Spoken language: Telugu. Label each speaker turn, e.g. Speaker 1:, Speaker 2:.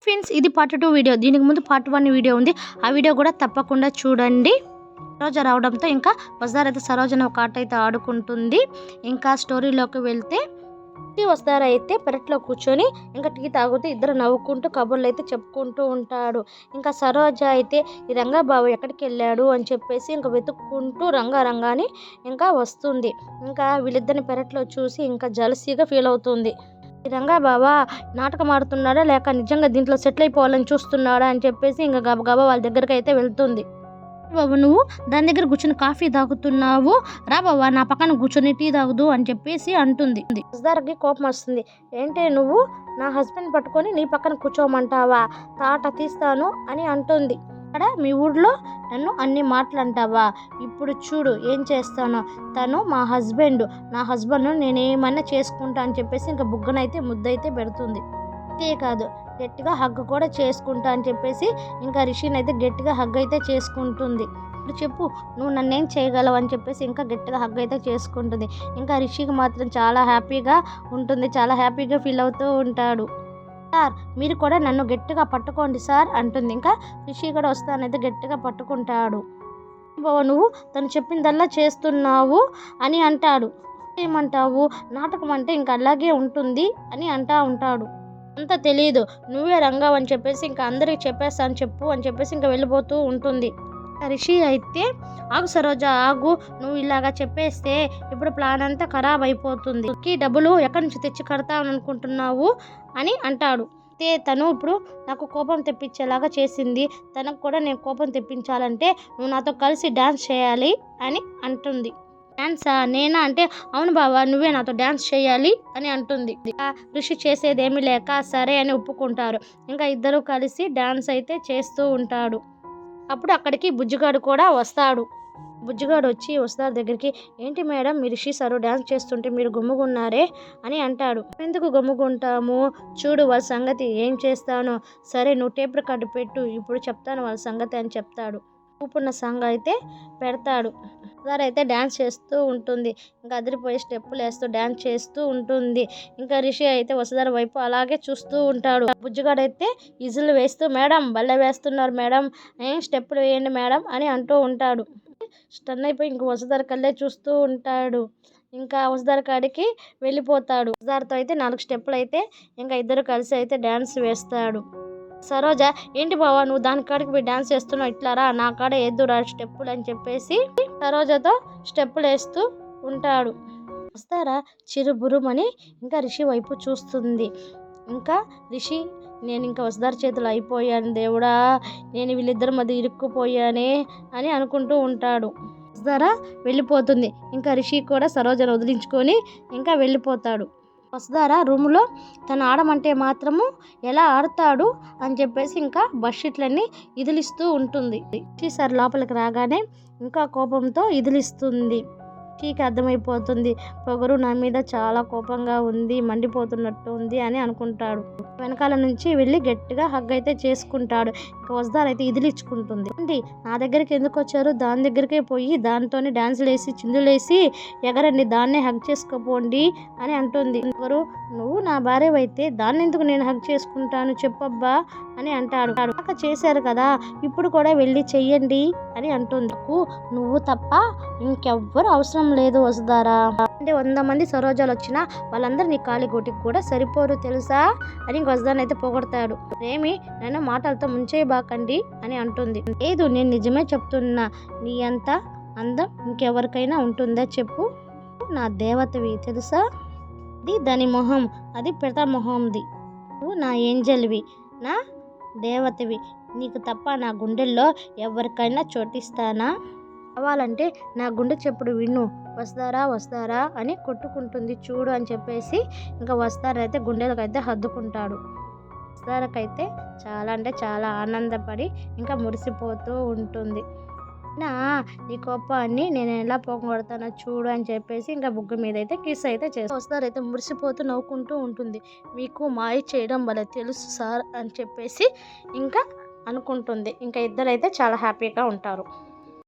Speaker 1: ఫ్రెండ్స్, ఇది పార్ట్ 2 వీడియో. దీనికి ముందు పార్ట్ 1 వీడియో ఉంది. ఆ వీడియో కూడా తప్పకుండా చూడండి. సరోజ రావడంతో ఇంకా వసుధార అయితే సరోజని ఒక ఆట అయితే ఆడుకుంటుంది. ఇంకా స్టోరీలోకి వెళ్తే వసుధార అయితే పెరట్లో కూర్చొని ఇంకా టీ తాగుతూ ఇద్దరు నవ్వుకుంటూ కబుర్లు అయితే చెప్పుకుంటూ ఉంటాడు. ఇంకా సరోజ అయితే ఈ రంగాబాబు ఎక్కడికి వెళ్ళాడు అని చెప్పేసి ఇంకా వెతుక్కుంటూ రంగాని ఇంకా వస్తుంది. ఇంకా వీళ్ళిద్దరిని పెరట్లో చూసి ఇంకా జలసీగా ఫీల్ అవుతుంది. ఈ రంగాబాబా నాటకం ఆడుతున్నాడా లేక నిజంగా దీంట్లో సెటిల్ అయిపోవాలని చూస్తున్నాడా అని చెప్పేసి ఇంకా గబగబా వాళ్ళ దగ్గరికి అయితే వెళ్తుంది. బాబు, నువ్వు దాని దగ్గర కూర్చొని కాఫీ తాగుతున్నావు, రా బాబా నా పక్కన కూర్చొని టీ తాగుదు అని చెప్పేసి అంటుంది. వసుధారకి కోపం వస్తుంది. ఏంటి నువ్వు నా హస్బెండ్ పట్టుకొని నీ పక్కన కూర్చోమంటావా, తాట తీస్తాను అని అంటుంది. అక్కడ మీ ఊర్లో నన్ను అన్ని మాటలు అంటావా, ఇప్పుడు చూడు ఏం చేస్తానో, తను మా హస్బెండ్, నా హస్బెండ్ నేనేమన్నా చేసుకుంటా అని చెప్పేసి ఇంకా బుగ్గనైతే ముద్దయితే పెడుతుంది. అంతేకాదు గట్టిగా హగ్ కూడా చేసుకుంటా అని చెప్పేసి ఇంకా రిషిని అయితే గట్టిగా హగ్ అయితే చేసుకుంటుంది. ఇప్పుడు చెప్పు నువ్వు నన్నేం చేయగలవు అని చెప్పేసి ఇంకా గట్టిగా హగ్ అయితే చేసుకుంటుంది. ఇంకా రిషికి మాత్రం చాలా హ్యాపీగా ఉంటుంది, చాలా హ్యాపీగా ఫీల్ అవుతూ ఉంటాడు. సార్ మీరు కూడా నన్ను గట్టిగా పట్టుకోండి సార్ అంటుంది. ఇంకా రిషి కూడా వస్తానైతే గట్టిగా పట్టుకుంటాడు. బావ నువ్వు తను చెప్పిందల్లా చేస్తున్నావు అని అంటాడు. ఏమంటావు, నాటకం అంటే ఇంకా అలాగే ఉంటుంది అని అంటా ఉంటాడు. అంత తెలియదు, నువ్వే రంగావు అని చెప్పేసి ఇంకా అందరికి చెప్పేస్తాను చెప్పు అని చెప్పేసి ఇంకా వెళ్ళిపోతూ ఉంటుంది. రిషి అయితే ఆగు సరోజ ఆగు, నువ్వు ఇలాగా చెప్పేస్తే ఇప్పుడు ప్లాన్ అంతా ఖరాబ్ అయిపోతుంది. డబ్బులు ఎక్కడి నుంచి తెచ్చి కడతావు అనుకుంటున్నావు అని అంటాడు. అయితే తను ఇప్పుడు నాకు కోపం తెప్పించేలాగా చేసింది, తనకు కూడా నేను కోపం తెప్పించాలంటే నువ్వు నాతో కలిసి డ్యాన్స్ చేయాలి అని అంటుంది. డ్యాన్సా నేనా అంటే అవును బావా నువ్వే నాతో డ్యాన్స్ చేయాలి అని అంటుంది. ఋషి చేసేదేమీ లేక సరే అని ఒప్పుకుంటారు. ఇంకా ఇద్దరు కలిసి డ్యాన్స్ అయితే చేస్తూ ఉంటాడు. అప్పుడు అక్కడికి బుజ్జిగాడు కూడా వస్తాడు. బుజ్జిగాడు వచ్చి వసుధార దగ్గరికి, ఏంటి మేడం మీ రిషి సారు డ్యాన్స్ చేస్తుంటే మీరు గమ్ముగున్నారే అని అంటాడు. ఎందుకు గమ్ముకుంటాము, చూడు వాళ్ళ సంగతి ఏం చేస్తానో, సరే నువ్వు టేప్ రికార్డు పెట్టు ఇప్పుడు చెప్తాను వాళ్ళ సంగతి అని చెప్తాడు. ఊపున్న సాంగ్ అయితే పెడతాడు. వసుధార అయితే డ్యాన్స్ చేస్తూ ఉంటుంది. ఇంకా అదిరిపోయే స్టెప్పులు వేస్తూ డ్యాన్స్ చేస్తూ ఉంటుంది. ఇంకా రిషి అయితే వసుధార వైపు అలాగే చూస్తూ ఉంటాడు. బుజ్జిగాడు అయితే ఇజులు వేస్తూ మేడం భలే వేస్తున్నారు మేడం, స్టెప్పులు వేయండి మేడం అని అంటూ ఉంటాడు. స్టన్ అయిపోయి ఇంక వసుధార కల్లే చూస్తూ ఉంటాడు. ఇంకా వసుధార కాడికి వెళ్ళిపోతాడు. వసుధారతో అయితే 4 స్టెప్పులు అయితే ఇంకా ఇద్దరు కలిసి అయితే డ్యాన్స్ వేస్తాడు. సరోజ ఏంటి బావా నువ్వు దాని కాడికి పోయి డ్యాన్స్ చేస్తున్నావు, ఇట్లారా నా కాడ ఎద్దురా స్టెప్పులు అని చెప్పేసి సరోజతో స్టెప్పులు వేస్తూ ఉంటాడు. వసుధార చిరుబురుమని ఇంకా రిషి వైపు చూస్తుంది. ఇంకా రిషి నేను ఇంకా వసుధార చేతులు అయిపోయాను దేవుడా, నేను వీళ్ళిద్దరి మధ్య ఇరుక్కుపోయానే అని అనుకుంటూ ఉంటాడు. వసుధార వెళ్ళిపోతుంది. ఇంకా రిషి కూడా సరోజను వదిలించుకొని ఇంకా వెళ్ళిపోతాడు. వసుధార రూములో తను ఆడమంటే మాత్రము ఎలా ఆడతాడు అని చెప్పేసి ఇంకా బెడ్షీట్లన్నీ ఇదిలిస్తూ ఉంటుంది. రిషి సార్ లోపలికి రాగానే ఇంకా కోపంతో ఇదిలిస్తుంది. రిషికి అర్థమైపోతుంది పొగరు నా మీద చాలా కోపంగా ఉంది, మండిపోతున్నట్టు ఉంది అని అనుకుంటాడు. వెనకాల నుంచి వెళ్ళి గట్టిగా హగ్ అయితే చేసుకుంటాడు. ఇంకా వసుధార అయితే ఇదిలిచ్చుకుంటుంది. అండి నా దగ్గరికి ఎందుకు వచ్చారు, దాని దగ్గరికే పోయి దానితోనే డ్యాన్సులు వేసి చిందులు వేసి ఎగరండి, దాన్నే హగ్ చేసుకోపోండి అని అంటుంది. ఎవరు నువ్వు నా భార్య అయితే దాన్ని ఎందుకు నేను హగ్ చేసుకుంటాను చెప్పబ్బా అని అంటాడు. అక్క చేశారు కదా ఇప్పుడు కూడా వెళ్ళి చెయ్యండి అని అంటుంది. నువ్వు తప్ప ఇంకెవ్వరు అవసరం లేదు వసుధార, అంటే 100 మంది సరోజాలు వచ్చినా వాళ్ళందరూ నీ కాలిగోటికి కూడా సరిపోరు తెలుసా అని వసుధారని అయితే పొగడతాడు. ఏమి నన్ను మాటలతో ముంచేయబాకండి అని అంటుంది. లేదు నేను నిజమే చెప్తున్నా, నీ అంత అందం ఇంకెవరికైనా ఉంటుందా చెప్పు, నా దేవతవి తెలుసా, అది దాని మొహం, అది పెడతా మొహంది, నువ్వు నా ఏంజల్వి, నా దేవతవి, నీకు తప్ప నా గుండెల్లో ఎవరికైనా చోటిస్తానా, కావాలంటే నా గుండె చెప్పుడు విను, వసుధారా వసుధారా అని కొట్టుకుంటుంది చూడు అని చెప్పేసి ఇంకా వసుధార అయితే గుండెలకు అయితే హద్దుకుంటాడు. వసుధారకైతే చాలా అంటే చాలా ఆనందపడి ఇంకా మురిసిపోతూ ఉంటుంది. నీ కోపాన్ని నేను ఎలా పోగొడతానో చూడు అని చెప్పేసి ఇంకా బుగ్గ మీద అయితే కిస్ అయితే చేస్తాను. వసుధార అయితే మురిసిపోతూ నవ్వుకుంటూ ఉంటుంది. మీకు మాయ చేయడం వల్ల తెలుసు సార్ అని చెప్పేసి ఇంకా అనుకుంటుంది. ఇంకా ఇద్దరైతే చాలా హ్యాపీగా ఉంటారు.